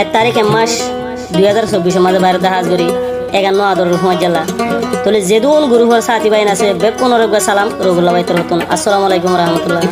1 তারিখ মাস 2024 মাঝে বাইরে হাজগরি 51 আদর রহমান জেলা তোলে যেদুন গুরুহর সাথী বাইন আছে বেকুন রগা সালাম রগুল্লা ভাই তোর হতুন আসসালামু আলাইকুম রহমতুল্লাহ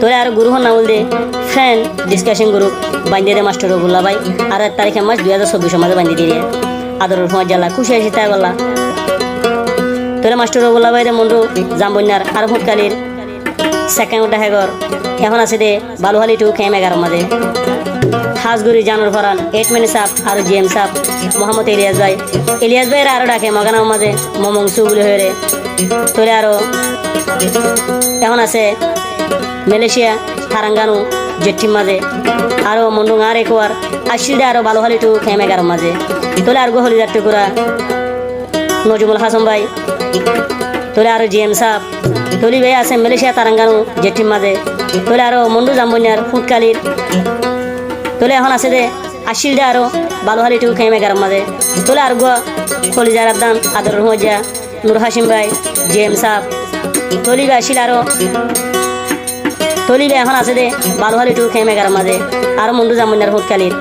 তোলে আর গুরুহর নাম দে ফ্রেন্ড ডিসকাশন গ্রুপ বান্ধে দে মাস্টার রগুল্লা ভাই আর 1 তারিখ মাস 2024 মাঝে বান্ধে দিয়ে আদর রহমান জেলা খুশি আছি তাই বললা তোলে মাস্টার রগুল্লা ভাই দে মন্ডু জামবন্যার আর ফুটকালির সেকেন্ড হেগর এখন আছে দে বালুহালি টু খেম 11 মাঝে হাজগুড়ি জানুর ফরান 8 মিনিট সাপ আর জিএম সাপ মোহাম্মদ ইলিয়াস ভাইয়ের আরো ডাকে মগানার মাঝে মমংসু বলে হয়ে রে তোরে আরো এখন আছে মালয়েশিয়া থারাঙ্গানু জেঠিম মাঝে আরো মন্ডুং আর একবার আসিল আরো বালুহালি টু খেম 11 মাঝে তোলে আর গোহলি যাত্রী কুরা নজমুল হাসান ভাই তোলে আরো জিএম সাপ তোলি ভাই আছে মালয়েশিয়া তারাঙ্গানু জেঠিম মাঝে তোলে আরো মন্ডু জাম্বনিয়ার ফুটকালির তোলে এখন আছে দে আসিল দে আরো বালুহালি টু খেমে 11 মাঝে তোলে আর গো খলিজার আদান আদর রহমজা নূর হাসিম ভাই জিএম সাপ তোলি ভাই আসিল আরো তোলি ভাই এখন আছে দে বালুহালি টু খেমে 11 মাঝে আর মন্ডু জাম্বনিয়ার ফুটকালির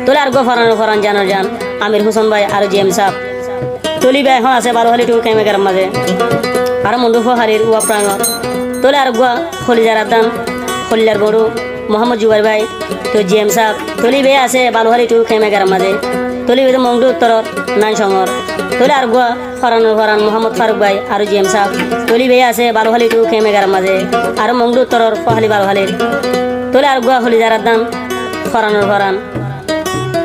তোলে আর গো ফরান জানার জান আমির হোসেন ভাই আর জিএম সাপ তোলি ভাই এখন আছে বালুহালি টু খেমে 11 মাঝে আর মন্ডু ফহারির উয়া প্রাঙ্গ তোলে আর গুয়া খলিজার আদান খলিলার বড়ু মোহাম্মদ জুবাইর ভাই তো জিএম সাহ তোলি ভাই আছে বালুহালি টু খেমে 11 মাঝে তোলি ভাই মংডু উত্তরর নান সঙ্গর তোলে আর গুয়া ফরান মোহাম্মদ ফারুক ভাই আর জিএম সাহ তোলি ভাই আছে বালুহালি টু খেমে 11 মাঝে আর মংডু উত্তরর ফহালি বালুহালির তোলে আর গুয়া খলিজার আদান ফরান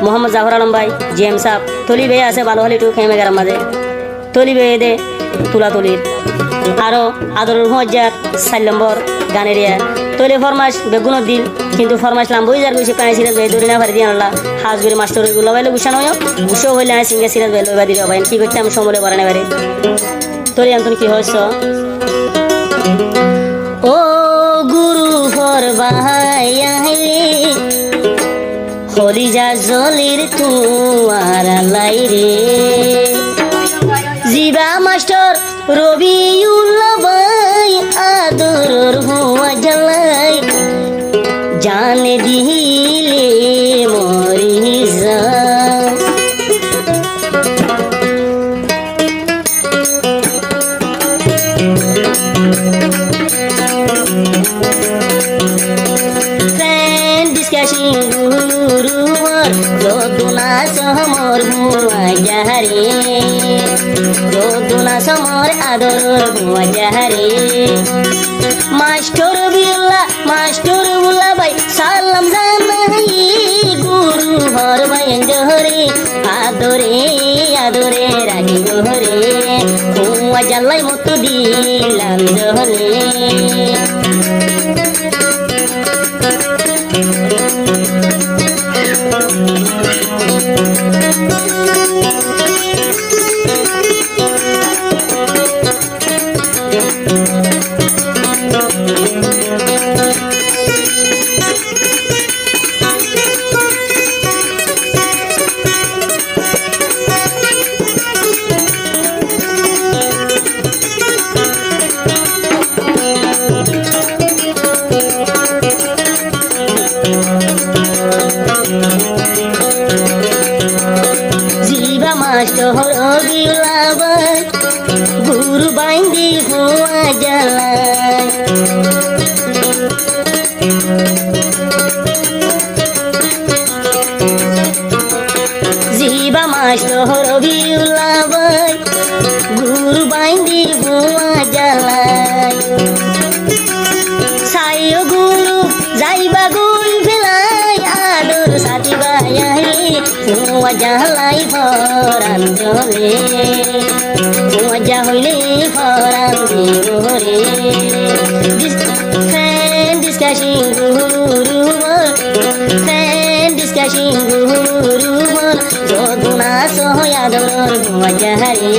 মোহাম্মদ জাফর আলম ভাই জিএম সাহ তোলি ভাই আছে বালুহালি টু খেমে 11 মাঝে তোলি ভাই দে তুলির আরো আদর রহমজার 4 নম্বর গানেরিয়া তোলে ফরমাস বেগুন দিল কিন্তু ফরমাস লাম বই যার গুছি কানে সিরাজ ভাই দরিনা ভারি দিয়ান আল্লাহ হাজগুরি মাস্টার গুলো বাইলে গুছানো গুছো হইলে আই সিঙ্গে সিরাজ ভাই লইবা দিল ভাই কি করতে আমি সমলে পড়া না বারে তোরে আন্তন কি হইছ ও গুরু ফর ভাই আইলে খলিজা জলির তুয়ার লাই রে জিবা মাস্টার রবিউল্লাহ ভাই আদরর হুয়া জ্বালাই জানে দিলে মরি যা ফ্রেন্ড ডিসকাশিং গুরুয়ার যদুনা সমর হুয়া যাহারে যদুনা সমর আদর হুয়া যাহারে মাস্টার বুল্লা ভাই সালাম জানাই গুরু হর ভাই জহরে আদরে রাখি গহরে হুয়া জালাই মতো দিলাম জহরে গুরু বাইন্দি হুয়া জ্বালায় জিবা মাস্টার রবিউল্লাহ ভাই গুরু বাইন্দি হুয়া জ্বালায় সাইও গুরু যাইবা গুল ফেলাই আদর সাথী ভাই হুয়া জ্বালাই ফরান জলে মজা হইলে ফরান দিবরে ফ্রেন্ড ডিসকাশিং গুরু যদুনা সহয়াদর মজা হারে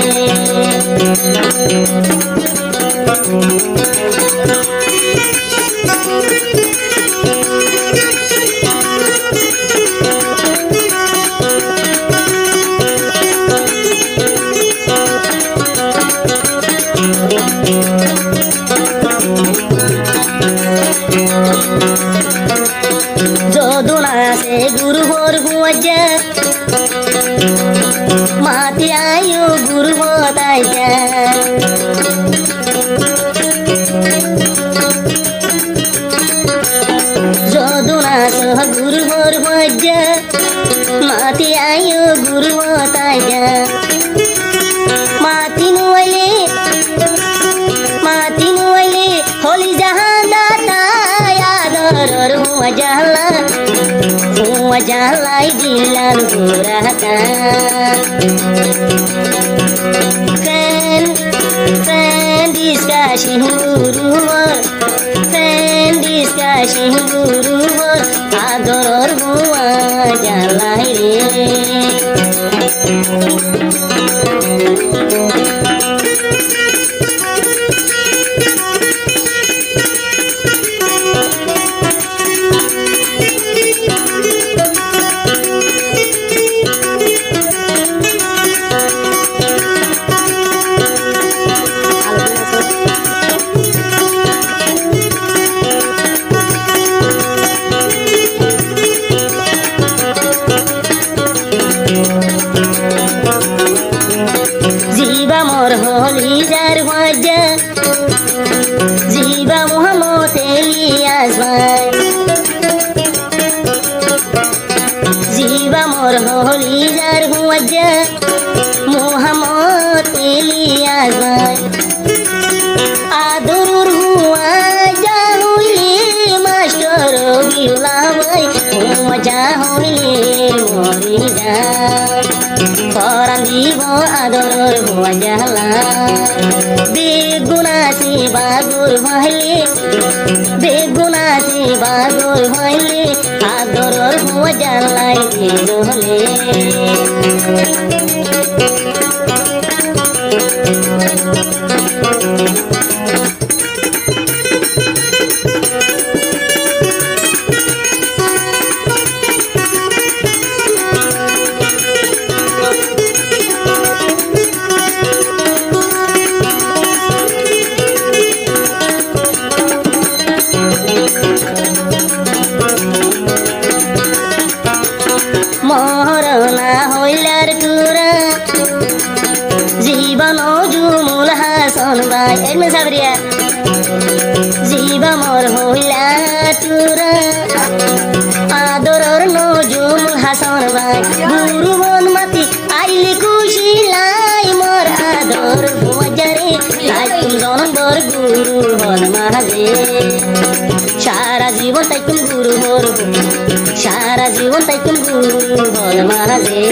যদুনা সে গুরু হর রাজা মাতি নুয়াইলে হলি জাহান দাতায় আদরর হুয়া জালাই দিলাম ঘোরাতা friend discussion guru adoror hua jalai re জিবা মোর হলি যার ভাজা জিবা মোহাম্মদ এলিয়াস ভাই জিবা মোর হলি যার ভাজা মোহাম্মদ এলিয়াস ভাই আদর হুয়া যা হইলে মাস্টার বিউলা ভাই মজা হইলে মরি যা পরান দিব আদরর হুয়া জালা বেগুনাসি বাগুর ভাইলে আদরর হুয়া জালাই দিলে মরনা হইলার টুরা জীবন জুমুল হাসন ভাই এমনি সাবরিয়া জীবা মর হইলা টুরা আদরর নজুমুল হাসন ভাই গুরু মন মাতি আইলি খুশি লাই মোর আদর ভুয়ারে লাই তুম জনবর গুরু হন মাঝে সারা জীবন তাই তুম গুরু হর সারা জীবন তাই তুম গুরু হর মাঝে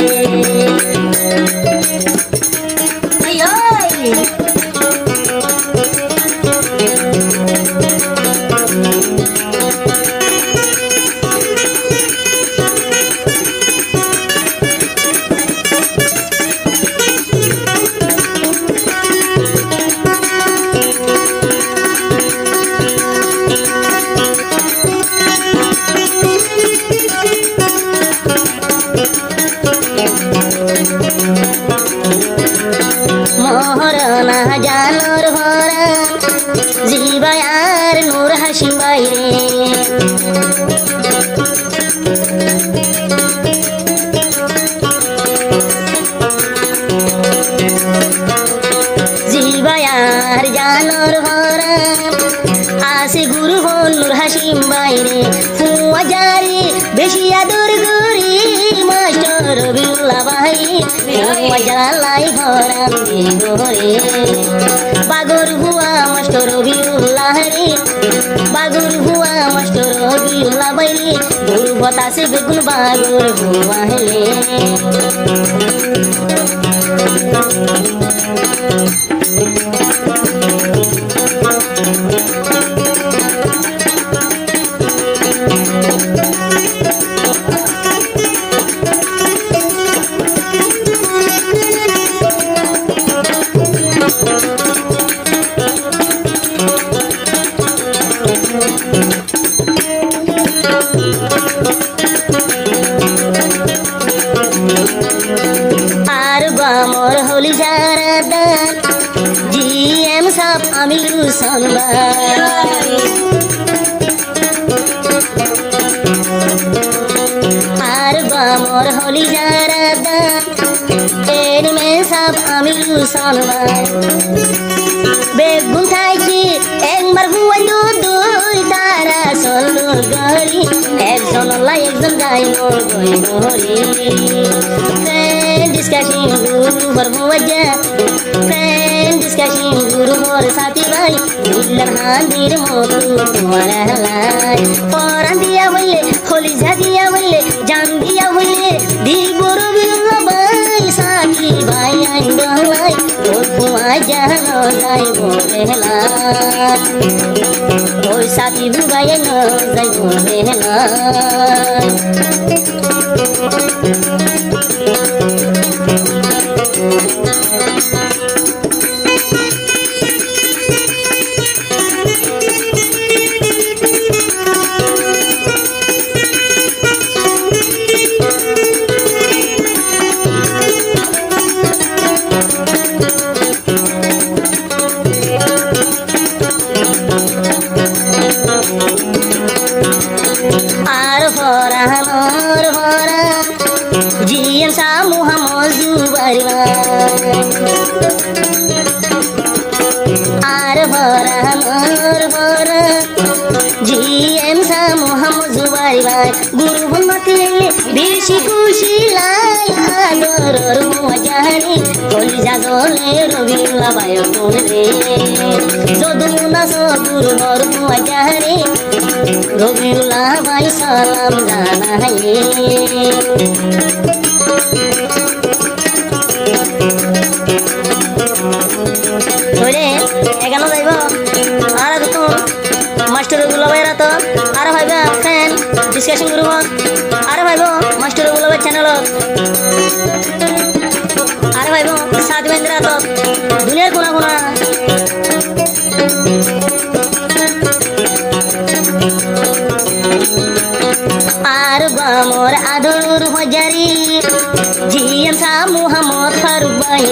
মহরনা জানর ভরা জিবাই আর নূর হাসিম বাইরে জিবাই আর জানর ভরা আসে গুরু বন নূর হাসিম বাইরে হুয়া জারি বেশি আদর গুরি মাস্টার রবিউল্লাহ ভাই হুয়া জালাই ভরান দিগরে বাগর হুয়া মাস্টার রবিউল্লাহ রে বাগর হুয়া মাস্টার রবিউল্লাহ বাইরে গুরু বতাসে বেগুন বাগর হুয়া হেলে আর বামর হলি যারা দান জিএম সাপ আমিরু সন্বার আর বামর হলি যারা দান এর মে সাপ আমিরু সন্বার বেগুন থাকি একবার হুয়া দুই তারা চলো গরি একজন লাই একজন যাই গই গরি discussion guru bermuaja friend discussion guru bersati baik bilang hadir motu tuaralai orang dia wale kholi dia wale jam dia wale di guru bilang baik sati baik andalai bermuaja no dai bolehlah oi sati baik no dai bolehlah Jian sa Muhammad Zubairwan Jian sa Muhammad Zubairwan Guru Bhumati Bishi Kushilai Ador Ruwajani Koli Jazole Robila Bayo Kule Zoduna So Guru Ruwajani Robila Bayo Salam Jana Hai ওরে এখানে যাইব আর তো master গুলো বাইরা তো আর viva fan discussion করব আর vibe master গুলো channel আর vibe সাত বেন্দ্রা তো দুনিয়ার কোনা কোনা আর বামর আদর হাজারি জিএম সা মুহাম্মদ ফারুক ভাই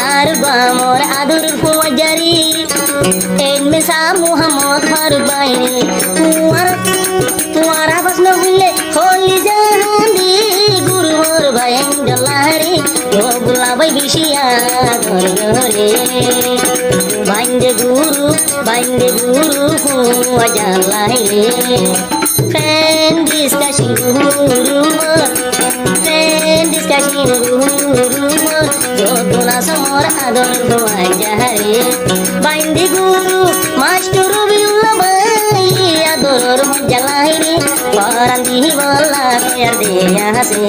আর বামর আদর হাজারি এমএ সা মুহাম্মদ ফারুক ভাই তোমারা প্রশ্ন বললে হলি জাহানি গুরুর ভাই গলারি গোবলা ভাই বিশিয়া ঘরে ঘরে Bande guru huwa jalai friend discussion guru jodona samor ador huwa jahare bande guru master biulla bai ador huwa jalai parandi bola per de hase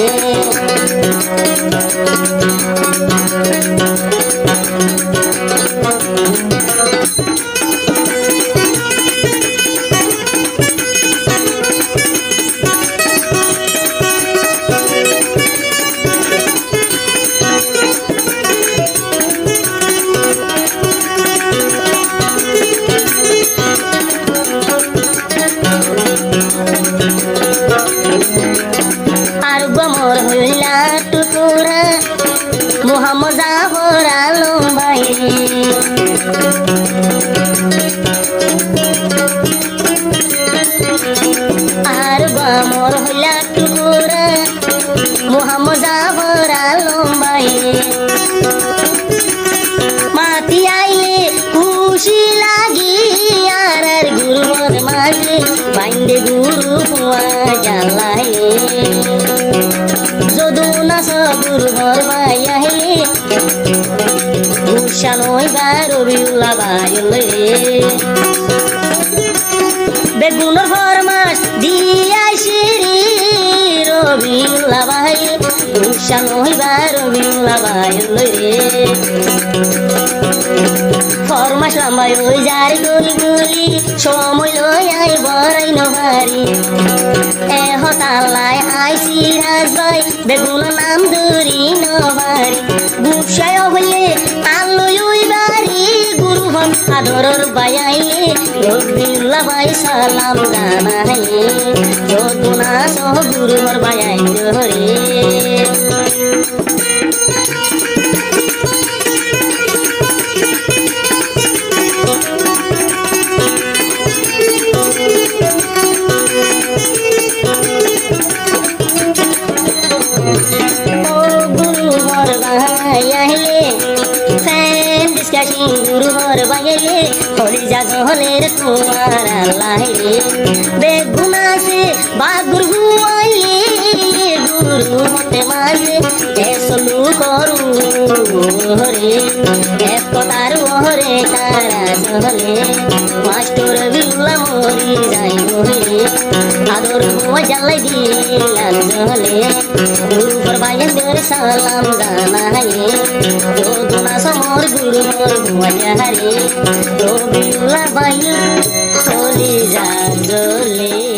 Muhammad Zahor Alam Bhai আর বামর হইলা টুকুরা Muhammad Zahor Alam Bhai মাতি আইলে খুশি লাগি আর গুরুর মাঝে বাইন্দে গুরু হুয়া জ্বালাই যদুনা সগুরু ঘর ভাই আহিলে উষানই বারবিউলা বাইলে বেগুনের ফরমাস দিয়া শিরি রবিউলা ভাই উষানই বারবিউলা বাইলে ফরমাস লম্বাই ওই যারি গুলি গুলি সময় লই আই বড়াই নভারি এ হতালায় আইসি রাজ ভাই বেগুন নাম ধরি নভারি গুপসায় হইলে আলোই ওই বাড়ি গুরু হন আদরর বায়াইলে রবিউল্লা ভাই সালাম জানাই যদুনা সহ গুরু হর বায়াই ধরে আসি গুরু হর বাঙালি হলি যা জহলের তোমার আল্লাহ রে বেগুন আছে বা গুরু আইলে গুরু হতে মাঝে এসলু করু হরে এক কথার হরে তারা জহলে মাস্টর বিল্লা মরি যাই হরে আদর জ্বালাই দিলাম জহলে গুরু হর বাঙালির সালাম জানাই দোনা সমর গুরু হর ভুয়া রে তো বিল্লা বাই হলি যা জলে